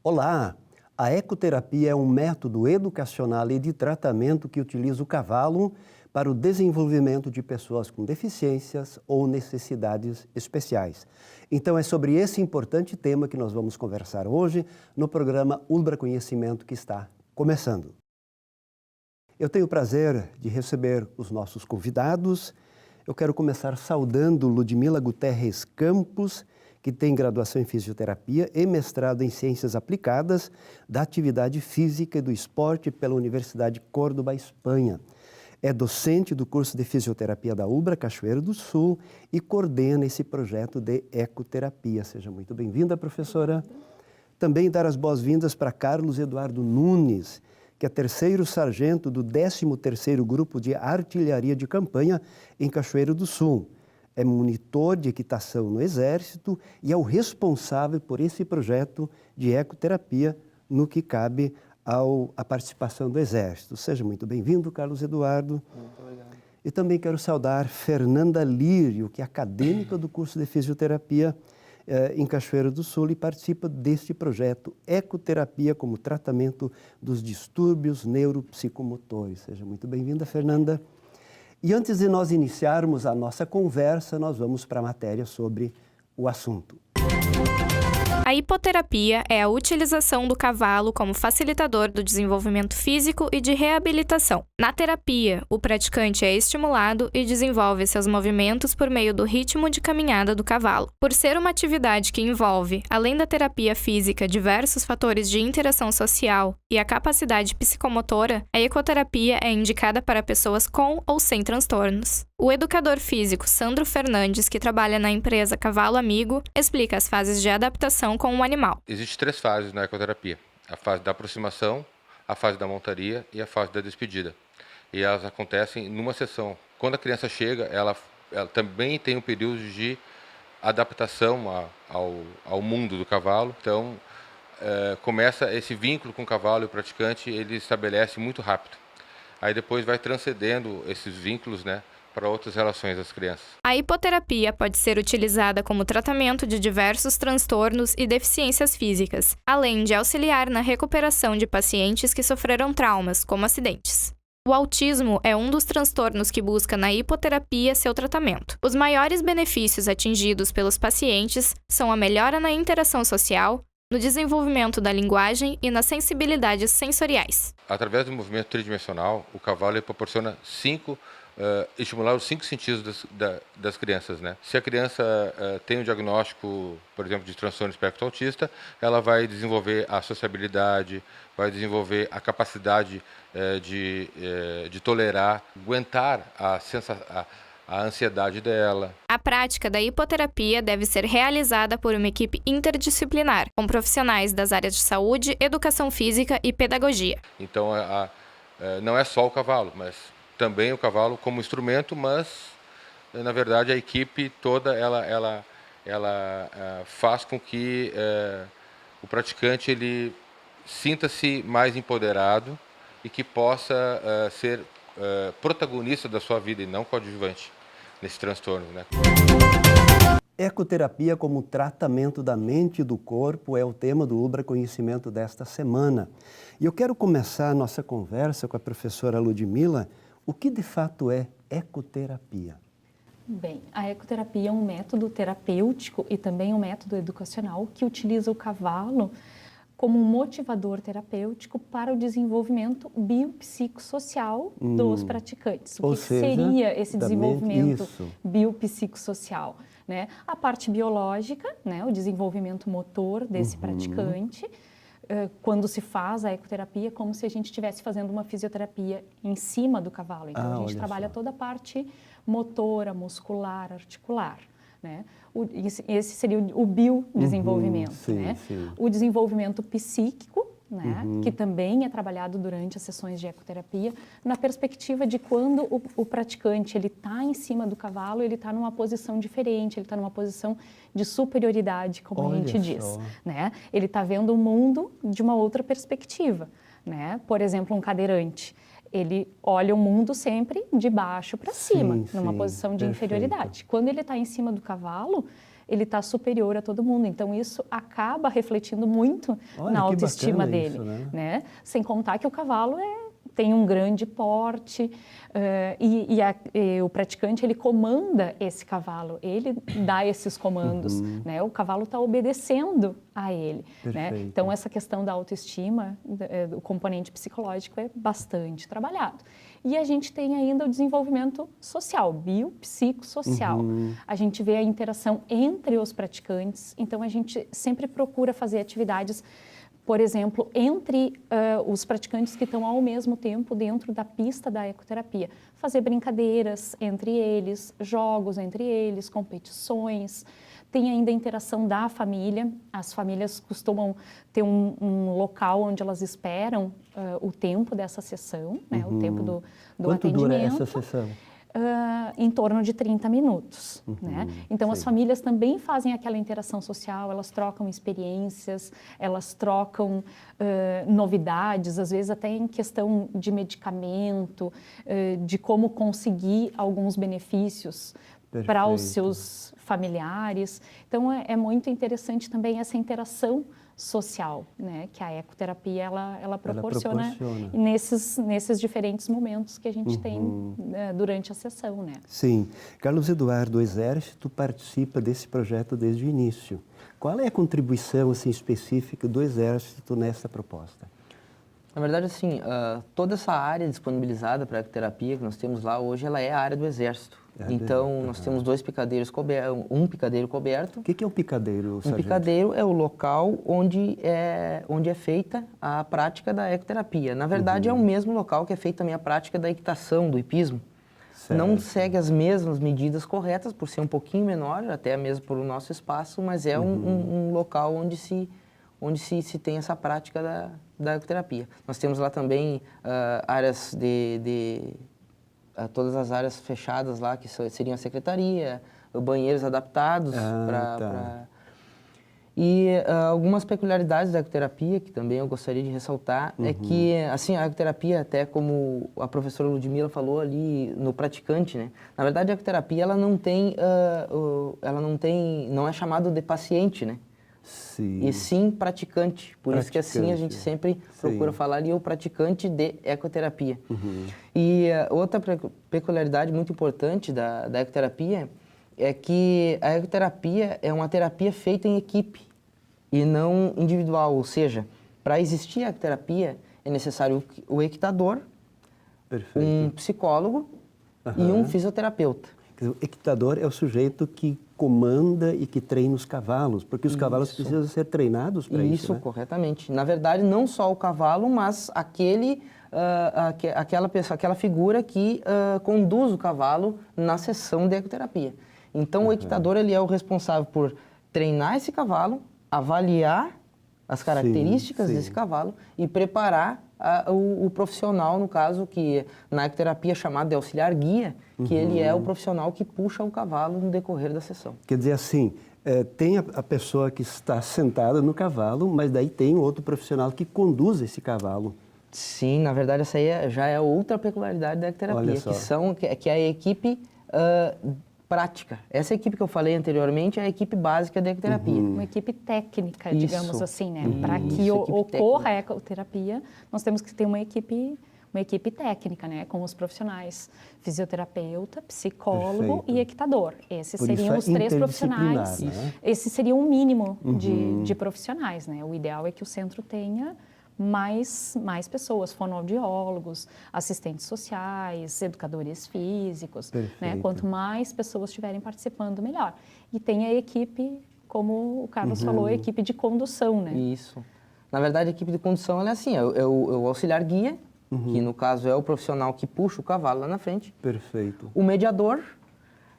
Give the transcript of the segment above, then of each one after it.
Olá! A ecoterapia é um método educacional e de tratamento que utiliza o cavalo para o desenvolvimento de pessoas com deficiências ou necessidades especiais. Então é sobre esse importante tema que nós vamos conversar hoje no programa Ulbra Conhecimento que está começando. Eu tenho o prazer de receber os nossos convidados. Eu quero começar saudando Ludmila Guterres Campos, que tem graduação em Fisioterapia e mestrado em Ciências Aplicadas da Atividade Física e do Esporte pela Universidade Córdoba, Espanha. É docente do curso de Fisioterapia da Ulbra, Cachoeiro do Sul, e coordena esse projeto de ecoterapia. Seja muito bem-vinda, professora. Também dar as boas-vindas para Carlos Eduardo Nunes, que é terceiro sargento do 13º Grupo de Artilharia de Campanha em Cachoeiro do Sul. É monitor de equitação no Exército e é o responsável por esse projeto de ecoterapia no que cabe à participação do Exército. Seja muito bem-vindo, Carlos Eduardo. Muito obrigado. E também quero saudar Fernanda Lírio, que é acadêmica do curso de Fisioterapia em Cachoeiro do Sul e participa deste projeto Ecoterapia como tratamento dos distúrbios neuropsicomotores. Seja muito bem-vinda, Fernanda. E antes de nós iniciarmos a nossa conversa, nós vamos para a matéria sobre o assunto. A hipoterapia é a utilização do cavalo como facilitador do desenvolvimento físico e de reabilitação. Na terapia, o praticante é estimulado e desenvolve seus movimentos por meio do ritmo de caminhada do cavalo. Por ser uma atividade que envolve, além da terapia física, diversos fatores de interação social e a capacidade psicomotora, a ecoterapia é indicada para pessoas com ou sem transtornos. O educador físico Sandro Fernandes, que trabalha na empresa Cavalo Amigo, explica as fases de adaptação com o animal. Existem 3 fases na ecoterapia: a fase da aproximação, a fase da montaria e a fase da despedida. E elas acontecem numa sessão. Quando a criança chega, ela também tem um período de adaptação ao mundo do cavalo. Então, começa esse vínculo com o cavalo e o praticante, ele estabelece muito rápido. Aí depois vai transcendendo esses vínculos, para outras relações das crianças. A hipoterapia pode ser utilizada como tratamento de diversos transtornos e deficiências físicas, além de auxiliar na recuperação de pacientes que sofreram traumas, como acidentes. O autismo é um dos transtornos que busca na hipoterapia seu tratamento. Os maiores benefícios atingidos pelos pacientes são a melhora na interação social, no desenvolvimento da linguagem e nas sensibilidades sensoriais. Através do movimento tridimensional, o cavalo ele proporciona estimular os 5 sentidos das crianças. Se a criança tem um diagnóstico, por exemplo, de transtorno espectro autista, ela vai desenvolver a sociabilidade, vai desenvolver a capacidade de tolerar, aguentar a ansiedade dela. A prática da hipoterapia deve ser realizada por uma equipe interdisciplinar, com profissionais das áreas de saúde, educação física e pedagogia. Então, não é só o cavalo, mas também o cavalo como instrumento, mas, na verdade, a equipe toda ela faz com que o praticante ele sinta-se mais empoderado e que possa ser protagonista da sua vida e não coadjuvante nesse transtorno. Ecoterapia como tratamento da mente e do corpo é o tema do Ulbra Conhecimento desta semana. E eu quero começar a nossa conversa com a professora Ludmila. O que de fato é ecoterapia? Bem, a ecoterapia é um método terapêutico e também um método educacional que utiliza o cavalo como um motivador terapêutico para o desenvolvimento biopsicossocial dos praticantes. O que seria esse desenvolvimento biopsicossocial? A parte biológica, o desenvolvimento motor desse praticante. Quando se faz a ecoterapia, é como se a gente estivesse fazendo uma fisioterapia em cima do cavalo. Então, a gente trabalha toda a parte motora, muscular, articular. Esse seria o biodesenvolvimento. Sim. O desenvolvimento psíquico, que também é trabalhado durante as sessões de ecoterapia, na perspectiva de quando o praticante está em cima do cavalo, ele está numa posição diferente, ele está numa posição de superioridade, como a gente diz. Ele está vendo o mundo de uma outra perspectiva. Por exemplo, um cadeirante, ele olha o mundo sempre de baixo para cima, numa posição de inferioridade. Quando ele está em cima do cavalo, ele está superior a todo mundo. Então, isso acaba refletindo muito Olha, na que autoestima bacana dele, isso, né? né? Sem contar que o cavalo tem um grande porte e o praticante, ele comanda esse cavalo, ele dá esses comandos, né? O cavalo está obedecendo a ele, né? Perfeito. Então, essa questão da autoestima, o componente psicológico é bastante trabalhado. E a gente tem ainda o desenvolvimento social, biopsicossocial. A gente vê a interação entre os praticantes, então a gente sempre procura fazer atividades, por exemplo, entre os praticantes que estão ao mesmo tempo dentro da pista da ecoterapia. Fazer brincadeiras entre eles, jogos entre eles, competições. Tem ainda a interação da família. As famílias costumam ter um local onde elas esperam o tempo dessa sessão, né, o tempo do Quanto atendimento. dura essa sessão? Em torno de 30 minutos, né? Então, as famílias também fazem aquela interação social, elas trocam experiências, elas trocam novidades, às vezes até em questão de medicamento, de como conseguir alguns benefícios para os seus familiares. Então, é muito interessante também essa interação social, né, que a ecoterapia ela proporciona nesses diferentes momentos que a gente tem durante a sessão, né? Sim. Carlos Eduardo, o Exército participa desse projeto desde o início. Qual é a contribuição assim, específica do Exército nessa proposta? Na verdade, assim, toda essa área disponibilizada para a ecoterapia que nós temos lá hoje, ela é a área do Exército. Então, nós temos dois picadeiros cobertos, um picadeiro coberto. O que é o picadeiro, Um sargento? picadeiro é o local onde é feita a prática da ecoterapia. Na verdade, é o mesmo local que é feita também a prática da equitação, do hipismo. Certo. Não segue as mesmas medidas corretas, por ser um pouquinho menor, até mesmo por o nosso espaço, mas é um local onde se tem essa prática da ecoterapia. Nós temos lá também áreas todas as áreas fechadas lá, que seriam a secretaria, banheiros adaptados para... E algumas peculiaridades da ecoterapia, que também eu gostaria de ressaltar, é que, assim, a ecoterapia, até como a professora Ludmila falou ali no praticante, né? Na verdade, a ecoterapia, ela não é chamado de paciente, né? Sim. E sim praticante. Por isso que assim a gente sempre procura falar ali o praticante de ecoterapia. E outra peculiaridade muito importante da ecoterapia é que a ecoterapia é uma terapia feita em equipe e não individual. Ou seja, para existir a ecoterapia é necessário o equitador, um psicólogo e um fisioterapeuta. O equitador é o sujeito que comanda e que treina os cavalos, porque os cavalos precisam ser treinados para isso, Isso, né? corretamente. Na verdade, não só o cavalo, mas aquela figura que conduz o cavalo na sessão de ecoterapia. Então, o equitador ele é o responsável por treinar esse cavalo, avaliar as características desse cavalo e preparar o profissional, no caso, que na ecoterapia é chamado de auxiliar guia, que ele é o profissional que puxa o cavalo no decorrer da sessão. Quer dizer assim, tem a pessoa que está sentada no cavalo, mas daí tem outro profissional que conduz esse cavalo. Sim, na verdade, essa aí já é outra peculiaridade da ecoterapia, que é a equipe prática. Essa equipe que eu falei anteriormente é a equipe básica da ecoterapia. Uma equipe técnica, digamos assim, né? Para que Isso, ocorra a ecoterapia, nós temos que ter uma equipe técnica, né? Com os profissionais, fisioterapeuta, psicólogo e equitador. Esses seriam os três profissionais. Né? Esse seria um mínimo de profissionais, né? O ideal é que o centro tenha mais pessoas, fonoaudiólogos, assistentes sociais, educadores físicos, né? Quanto mais pessoas estiverem participando, melhor. E tem a equipe, como o Carlos falou, a equipe de condução, né? Isso. Na verdade, a equipe de condução ela é assim, é o auxiliar guia, que no caso é o profissional que puxa o cavalo lá na frente. Perfeito. O mediador,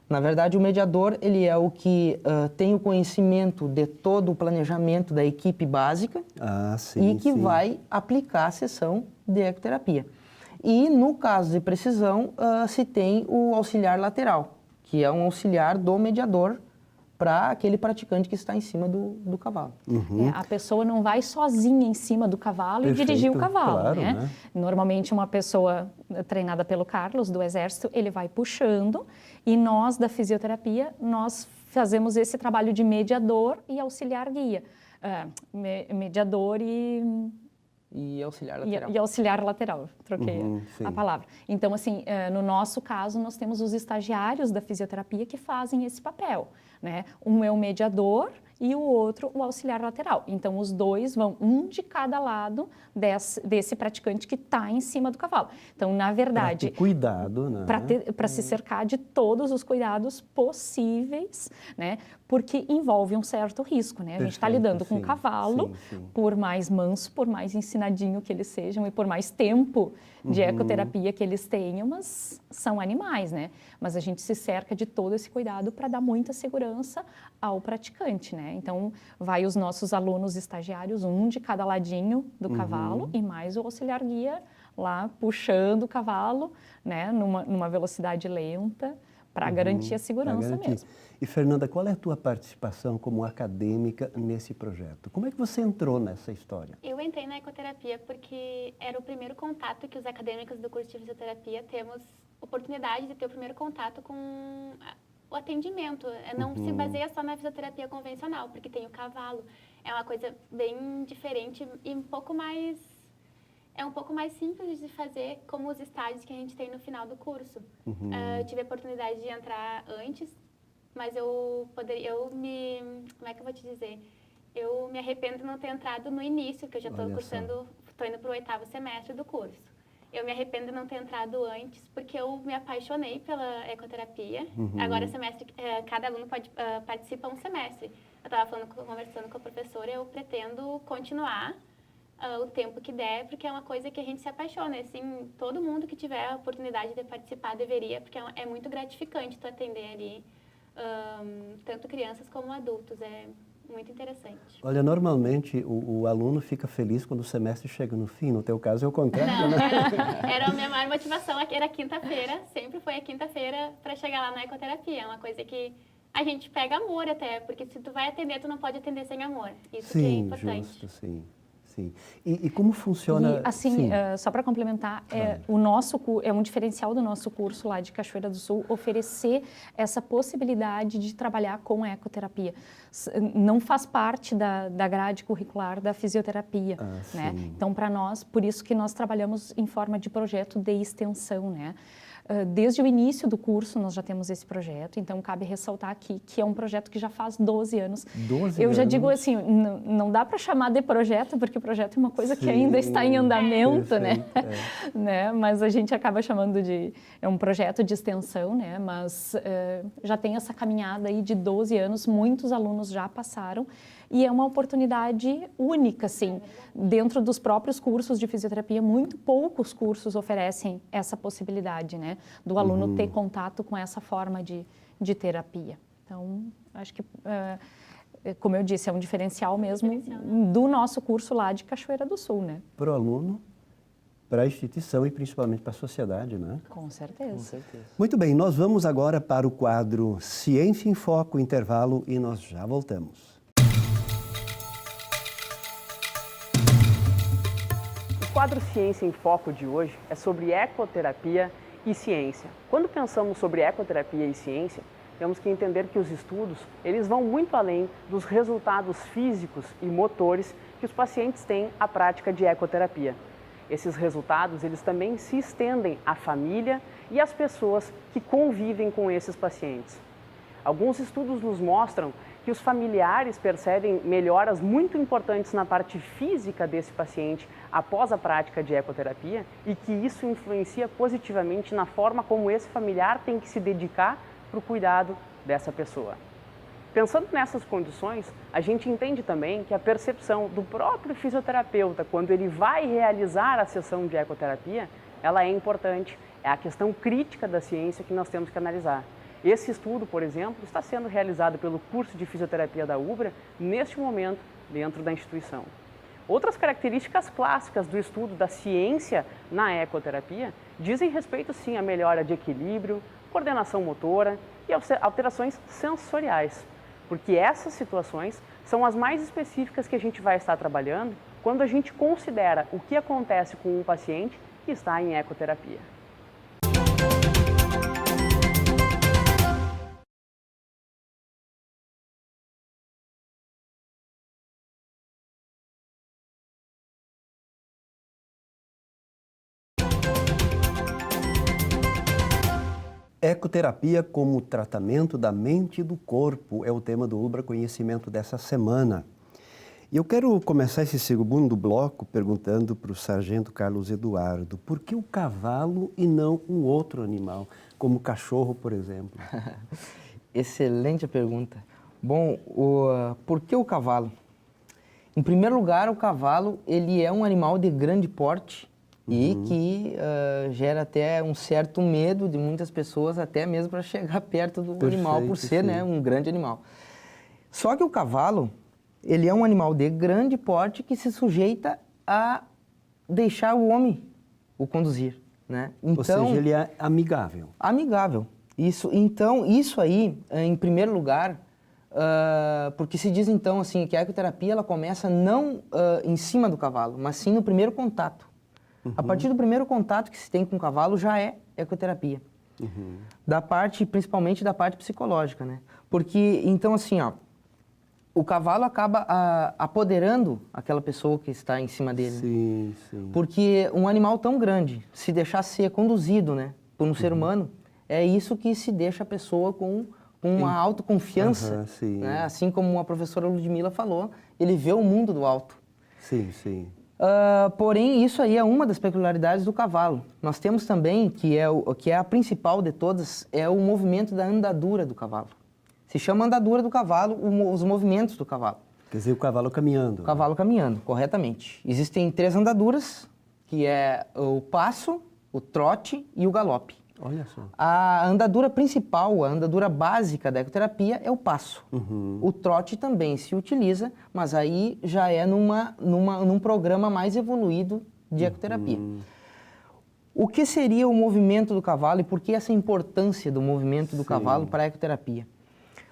na verdade, o mediador ele é o que tem o conhecimento de todo o planejamento da equipe básica e que vai aplicar a sessão de ecoterapia. E no caso de precisão, se tem o auxiliar lateral, que é um auxiliar do mediador para aquele praticante que está em cima do cavalo. A pessoa não vai sozinha em cima do cavalo e dirigir o cavalo, claro, né? Normalmente uma pessoa treinada pelo Carlos, do Exército, ele vai puxando e nós da fisioterapia, nós fazemos esse trabalho de mediador e auxiliar guia. Mediador E auxiliar lateral. E auxiliar lateral, troquei a palavra. Então, assim, no nosso caso, nós temos os estagiários da fisioterapia que fazem esse papel, né? Um é o mediador e o outro o auxiliar lateral. Então, os dois vão, um de cada lado desse praticante que está em cima do cavalo. Então, na verdade... Para ter cuidado, né? Para se cercar de todos os cuidados possíveis, né? Porque envolve um certo risco, né? A gente está lidando com um cavalo, por mais manso, por mais ensinadinho que eles sejam e por mais tempo de ecoterapia que eles tenham, mas são animais, né? Mas a gente se cerca de todo esse cuidado para dar muita segurança ao praticante, né? Então, vai os nossos alunos estagiários, um de cada ladinho do cavalo e mais o auxiliar guia lá puxando o cavalo, né? Numa velocidade lenta para garantir a segurança mesmo. E, Fernanda, qual é a tua participação como acadêmica nesse projeto? Como é que você entrou nessa história? Eu entrei na ecoterapia porque era o primeiro contato que os acadêmicos do curso de fisioterapia temos oportunidade de ter o primeiro contato com o atendimento. Não se baseia só na fisioterapia convencional, porque tem o cavalo. É uma coisa bem diferente e um pouco mais simples de fazer, como os estágios que a gente tem no final do curso. Eu tive a oportunidade de entrar antes, mas como é que eu vou te dizer? Eu me arrependo de não ter entrado no início, que eu já estou indo para o 8º semestre do curso. Eu me arrependo de não ter entrado antes, porque eu me apaixonei pela ecoterapia. Agora, cada aluno participa um semestre. Eu estava conversando com a professora, eu pretendo continuar o tempo que der, porque é uma coisa que a gente se apaixona. Assim, todo mundo que tiver a oportunidade de participar deveria, porque é muito gratificante tu atender ali tanto crianças como adultos. É muito interessante. Olha, normalmente o aluno fica feliz quando o semestre chega no fim. No teu caso é o contrário, Não, né? era a minha maior motivação, era quinta-feira, sempre foi a quinta-feira para chegar lá na ecoterapia. É uma coisa que a gente pega amor até, porque se tu vai atender, tu não pode atender sem amor. Isso que é importante. Justo, sim. E como funciona... E, assim, só para complementar, o nosso é um diferencial do nosso curso lá de Cachoeira do Sul oferecer essa possibilidade de trabalhar com ecoterapia. Não faz parte da grade curricular da fisioterapia, né? Então, para nós, por isso que nós trabalhamos em forma de projeto de extensão, né? Desde o início do curso nós já temos esse projeto, então cabe ressaltar aqui que é um projeto que já faz 12 anos. 12 Eu já anos. digo assim, não dá para chamar de projeto, porque o projeto é uma coisa que ainda está em andamento, né? Mas a gente acaba chamando é um projeto de extensão, né? Mas já tem essa caminhada aí de 12 anos, muitos alunos já passaram, e é uma oportunidade única, assim, dentro dos próprios cursos de fisioterapia, muito poucos cursos oferecem essa possibilidade, né, do aluno ter contato com essa forma de terapia. Então, acho que, como eu disse, é um diferencial mesmo do nosso curso lá de Cachoeira do Sul, né? Para o aluno, para a instituição e principalmente para a sociedade, né? Com certeza. Com certeza. Muito bem, nós vamos agora para o quadro Ciência em Foco, intervalo, e nós já voltamos. O quadro Ciência em Foco de hoje é sobre ecoterapia e ciência. Quando pensamos sobre ecoterapia e ciência, temos que entender que os estudos eles vão muito além dos resultados físicos e motores que os pacientes têm à prática de ecoterapia. Esses resultados eles também se estendem à família e às pessoas que convivem com esses pacientes. Alguns estudos nos mostram que os familiares percebem melhoras muito importantes na parte física desse paciente após a prática de ecoterapia e que isso influencia positivamente na forma como esse familiar tem que se dedicar para o cuidado dessa pessoa. Pensando nessas condições, a gente entende também que a percepção do próprio fisioterapeuta quando ele vai realizar a sessão de ecoterapia, ela é importante, é a questão crítica da ciência que nós temos que analisar. Esse estudo, por exemplo, está sendo realizado pelo curso de fisioterapia da UBRA neste momento dentro da instituição. Outras características clássicas do estudo da ciência na ecoterapia dizem respeito sim à melhora de equilíbrio, coordenação motora e alterações sensoriais, porque essas situações são as mais específicas que a gente vai estar trabalhando quando a gente considera o que acontece com um paciente que está em ecoterapia. Ecoterapia como tratamento da mente e do corpo é o tema do Ubra Conhecimento dessa semana. E eu quero começar esse segundo bloco perguntando para o sargento Carlos Eduardo, por que o cavalo e não um outro animal, como o cachorro, por exemplo? Excelente pergunta. Bom, por que o cavalo? Em primeiro lugar, o cavalo ele é um animal de grande porte e que gera até um certo medo de muitas pessoas, até mesmo para chegar perto do animal, por ser, né, um grande animal. Só que o cavalo, ele é um animal de grande porte que se sujeita a deixar o homem o conduzir, né? Então, ou seja, ele é amigável. Amigável. Então, isso aí, em primeiro lugar, porque se diz então assim que a ecoterapia ela começa não em cima do cavalo, mas sim no primeiro contato. A partir do primeiro contato que se tem com o cavalo já é ecoterapia. Principalmente da parte psicológica, né? Porque então assim, ó, o cavalo acaba apoderando aquela pessoa que está em cima dele. Sim, sim. Porque um animal tão grande, se deixar ser conduzido, né, por um ser humano, é isso que se deixa a pessoa com uma autoconfiança. Né? Assim como a professora Ludmila falou, ele vê o mundo do alto. Sim, sim. Porém, isso aí é uma das peculiaridades do cavalo. Nós temos também, que é a principal de todas, é o movimento da andadura do cavalo. Se chama andadura do cavalo, os movimentos do cavalo. Quer dizer, o cavalo caminhando. O cavalo caminhando, corretamente. Existem 3 andaduras, que é o passo, o trote e o galope. Olha só. A andadura principal, a andadura básica da ecoterapia é o passo. O trote também se utiliza, mas aí já é num programa mais evoluído de ecoterapia. O que seria o movimento do cavalo e por que essa importância do movimento do cavalo para a ecoterapia?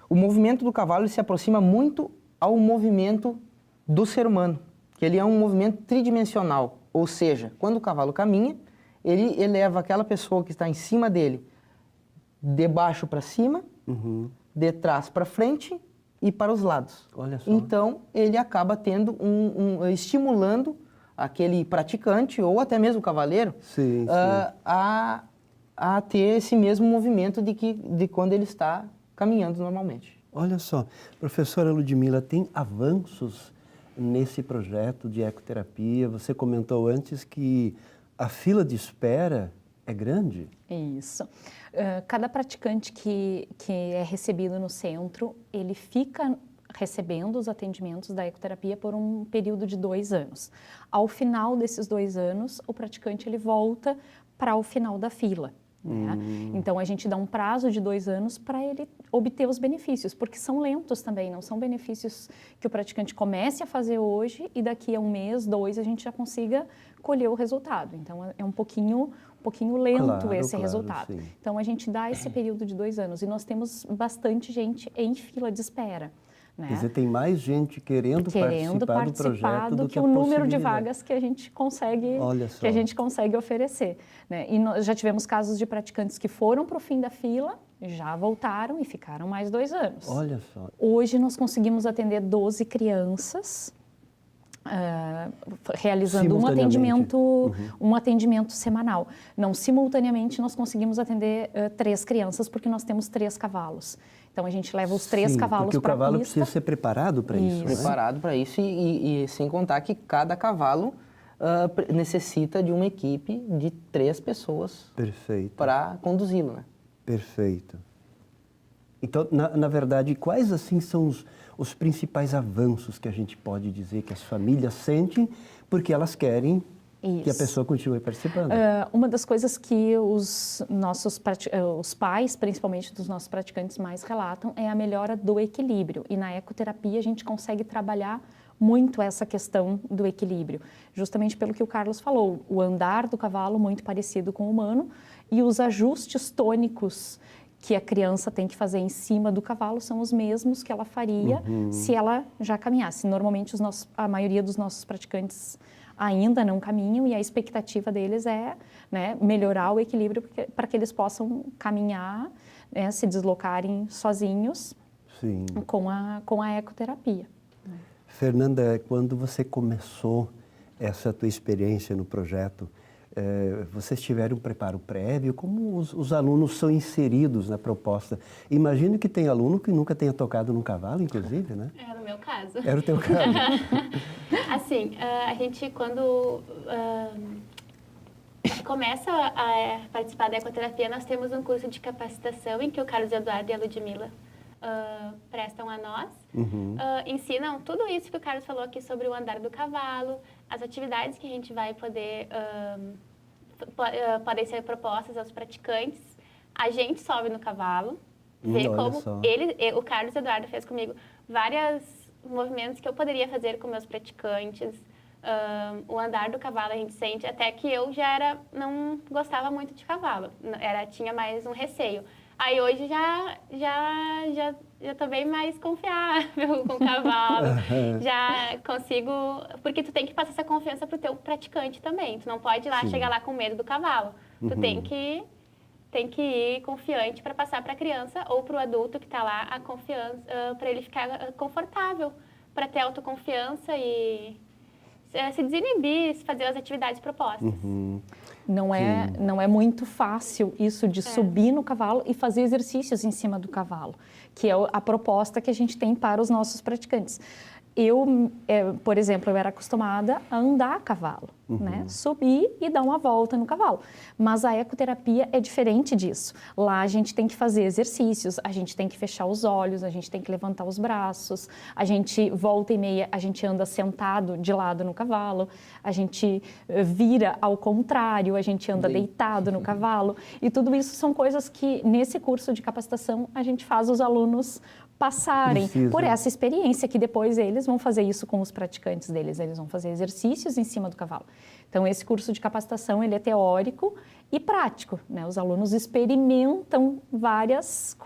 O movimento do cavalo ele se aproxima muito ao movimento do ser humano, que ele é um movimento tridimensional, ou seja, quando o cavalo caminha, ele eleva aquela pessoa que está em cima dele de baixo para cima, de trás para frente e para os lados. Olha só. Então, ele acaba tendo estimulando aquele praticante ou até mesmo o cavaleiro a ter esse mesmo movimento de quando ele está caminhando normalmente. Olha só, professora Ludmila, tem avanços nesse projeto de ecoterapia? Você comentou antes que a fila de espera é grande? Isso. Cada praticante que é recebido no centro, ele fica recebendo os atendimentos da ecoterapia por um período de 2 anos. Ao final desses 2 anos, o praticante ele volta para o final da fila. Né? Então, a gente dá um prazo de 2 anos para ele obter os benefícios, porque são lentos também, não são benefícios que o praticante comece a fazer hoje e daqui a 1 mês, 2, a gente já consiga colher o resultado. Então, é um pouquinho lento esse resultado. Sim. Então, a gente dá esse período de 2 anos e nós temos bastante gente em fila de espera. Né? Quer dizer, tem mais gente querendo participar do projeto do que o número de vagas que a gente consegue, oferecer. Né? E nós já tivemos casos de praticantes que foram para o fim da fila, já voltaram e ficaram mais 2 anos. Olha só. Hoje nós conseguimos atender 12 crianças, realizando um atendimento semanal. Não simultaneamente nós conseguimos atender 3 crianças porque nós temos 3 cavalos. Então a gente leva os 3 cavalos para a pista. Porque o cavalo precisa ser preparado para isso. Preparado para isso e sem contar que cada cavalo necessita de uma equipe de 3 pessoas para conduzi-lo. Né? Perfeito. Então, na verdade, quais assim são os principais avanços que a gente pode dizer que as famílias sentem porque elas querem que a pessoa continue participando? Uma das coisas que os pais, principalmente dos nossos praticantes, mais relatam é a melhora do equilíbrio. E na ecoterapia a gente consegue trabalhar muito essa questão do equilíbrio, justamente pelo que o Carlos falou, o andar do cavalo muito parecido com o humano e os ajustes tônicos que a criança tem que fazer em cima do cavalo são os mesmos que ela faria se ela já caminhasse. Normalmente a maioria dos nossos praticantes ainda não caminham e a expectativa deles é, né, melhorar o equilíbrio para que eles possam caminhar, né, se deslocarem sozinhos com a ecoterapia. Fernanda, quando você começou essa tua experiência no projeto, vocês tiveram um preparo prévio? Como os alunos são inseridos na proposta? Imagino que tem aluno que nunca tenha tocado num cavalo, inclusive, né? É no meu caso. Era o teu caso. Assim, a gente quando começa a participar da ecoterapia, nós temos um curso de capacitação em que o Carlos Eduardo e a Ludmila prestam a nós. Ensinam tudo isso que o Carlos falou aqui sobre o andar do cavalo, as atividades que a gente vai poder podem ser propostas aos praticantes. A gente sobe no cavalo, vê como o Carlos Eduardo fez comigo vários movimentos que eu poderia fazer com meus praticantes. O andar do cavalo a gente sente, até que eu não gostava muito de cavalo, tinha mais um receio. Aí hoje já tô bem mais confiável com o cavalo, já consigo, porque tu tem que passar essa confiança pro teu praticante também, tu não pode chegar lá com medo do cavalo, tu tem que ir confiante para passar para a criança ou para o adulto que está lá a confiança, para ele ficar confortável, para ter autoconfiança e se desinibir, fazer as atividades propostas. Não é muito fácil isso de subir no cavalo e fazer exercícios em cima do cavalo, que é a proposta que a gente tem para os nossos praticantes. Por exemplo, eu era acostumada a andar a cavalo, né? Subir e dar uma volta no cavalo. Mas a ecoterapia é diferente disso. Lá a gente tem que fazer exercícios, a gente tem que fechar os olhos, a gente tem que levantar os braços, a gente volta e meia, a gente anda sentado de lado no cavalo, a gente vira ao contrário, a gente anda deitado no cavalo. E tudo isso são coisas que nesse curso de capacitação a gente faz os alunos passarem por essa experiência, que depois eles vão fazer isso com os praticantes deles, eles vão fazer exercícios em cima do cavalo. Então, esse curso de capacitação, ele é teórico e prático, né? Os alunos experimentam várias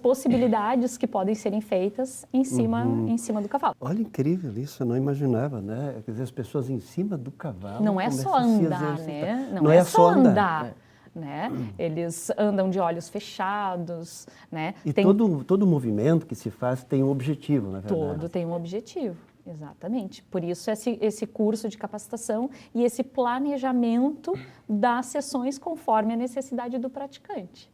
possibilidades que podem serem feitas em cima do cavalo. Olha, incrível isso, eu não imaginava, né? Quer dizer, as pessoas em cima do cavalo... Não é só andar, né? Não é só andar. Né? Eles andam de olhos fechados, né? E todo movimento que se faz tem um objetivo, na verdade. Todo tem um objetivo, exatamente. Por isso esse curso de capacitação e esse planejamento das sessões conforme a necessidade do praticante.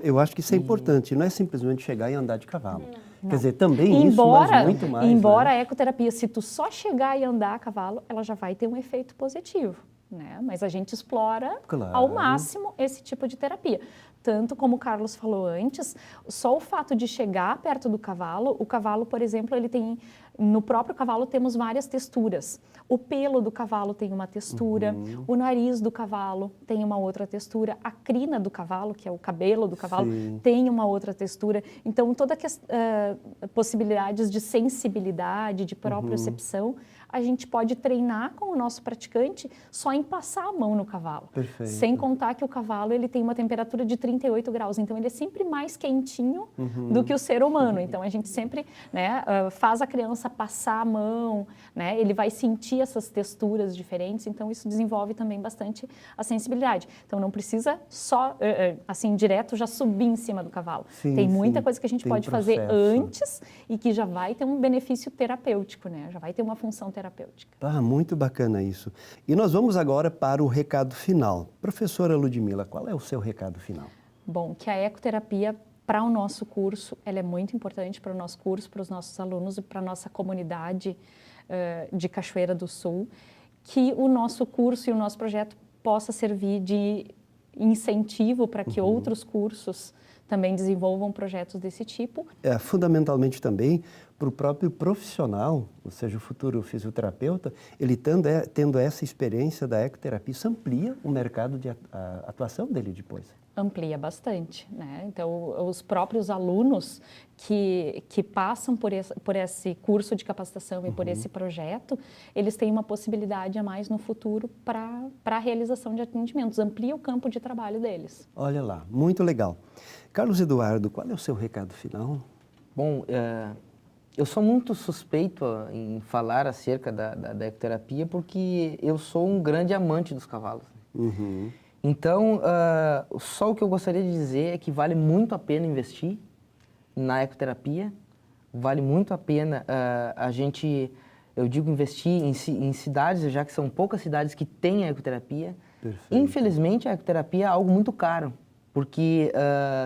Eu acho que isso é importante, não é simplesmente chegar e andar de cavalo. Não. Quer dizer, também mas muito mais. Embora a ecoterapia, se tu só chegar e andar a cavalo, ela já vai ter um efeito positivo. Né? Mas a gente explora ao máximo esse tipo de terapia. Tanto como o Carlos falou antes, só o fato de chegar perto do cavalo, o cavalo, por exemplo, no próprio cavalo temos várias texturas. O pelo do cavalo tem uma textura, o nariz do cavalo tem uma outra textura, a crina do cavalo, que é o cabelo do cavalo, tem uma outra textura. Então, todas as possibilidades de sensibilidade, de propriocepção, a gente pode treinar com o nosso praticante só em passar a mão no cavalo. Perfeito. Sem contar que o cavalo ele tem uma temperatura de 38 graus, então ele é sempre mais quentinho do que o ser humano. Então a gente sempre faz a criança passar a mão, né? Ele vai sentir essas texturas diferentes, então isso desenvolve também bastante a sensibilidade. Então não precisa só, assim, direto já subir em cima do cavalo. Tem muita coisa que a gente pode fazer antes e que já vai ter um benefício terapêutico, né? Já vai ter uma função terapêutica. Muito bacana isso. E nós vamos agora para o recado final. Professora Ludmila, qual é o seu recado final? Bom, que a ecoterapia para o nosso curso, ela é muito importante para o nosso curso, para os nossos alunos e para a nossa comunidade de Cachoeira do Sul, que o nosso curso e o nosso projeto possa servir de incentivo para que outros cursos também desenvolvam projetos desse tipo. Fundamentalmente também para o próprio profissional, ou seja, o futuro fisioterapeuta, ele tendo essa experiência da ecoterapia, isso amplia o mercado de atuação dele depois. Amplia bastante, né? Então, os próprios alunos que passam por esse curso de capacitação e por esse projeto, eles têm uma possibilidade a mais no futuro para a realização de atendimentos, amplia o campo de trabalho deles. Olha lá, muito legal. Carlos Eduardo, qual é o seu recado final? Bom, eu sou muito suspeito em falar acerca da ecoterapia porque eu sou um grande amante dos cavalos. Então, só o que eu gostaria de dizer é que vale muito a pena investir na ecoterapia, vale muito a pena a gente eu digo investir em cidades, já que são poucas cidades que têm a ecoterapia. Perfeito. Infelizmente, a ecoterapia é algo muito caro, porque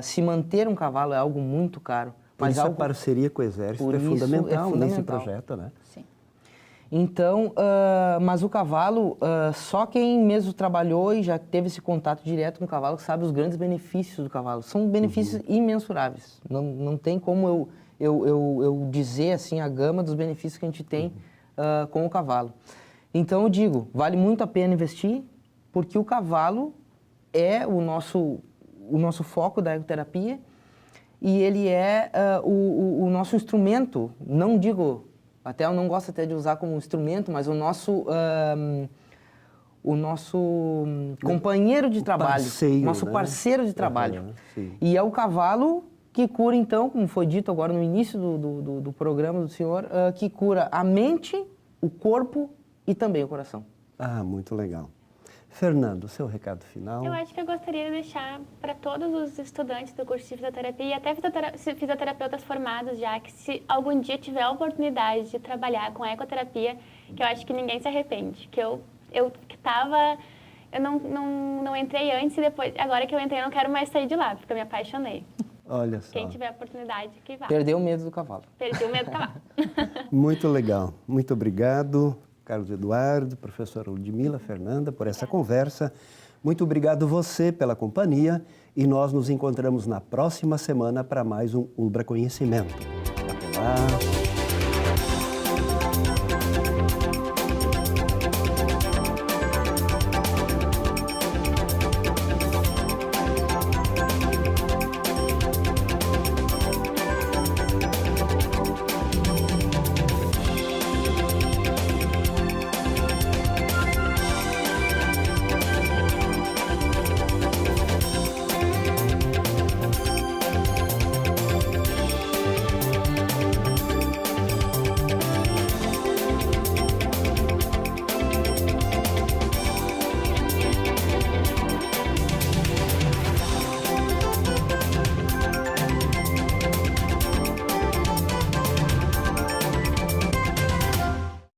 se manter um cavalo é algo muito caro. Mas isso a parceria com o Exército é fundamental nesse projeto, né? Sim. Então, mas o cavalo, só quem mesmo trabalhou e já teve esse contato direto com o cavalo sabe os grandes benefícios do cavalo. São benefícios imensuráveis. Não tem como eu dizer assim a gama dos benefícios que a gente tem com o cavalo. Então eu digo, vale muito a pena investir, porque o cavalo é o nosso foco da ecoterapia e ele é o nosso instrumento, não digo... Até eu não gosto até de usar como instrumento, mas o nosso companheiro de trabalho, parceiro, nosso né? parceiro de trabalho. Sim. E é o cavalo que cura, então, como foi dito agora no início do programa do senhor, que cura a mente, o corpo e também o coração. Ah, muito legal. Fernando, seu recado final? Eu acho que eu gostaria de deixar para todos os estudantes do curso de fisioterapia e até fisioterapeutas formados já, que se algum dia tiver a oportunidade de trabalhar com a ecoterapia, que eu acho que ninguém se arrepende. Que eu não entrei antes e depois, agora que eu entrei eu não quero mais sair de lá, porque eu me apaixonei. Olha só. Quem tiver a oportunidade, que vá. Perdeu o medo do cavalo. Perdi o medo do cavalo. Muito legal. Muito obrigado, Carlos Eduardo, professora Ludmila, Fernanda, por essa conversa. Muito obrigado você pela companhia e nós nos encontramos na próxima semana para mais um Ubra Conhecimento. Até lá.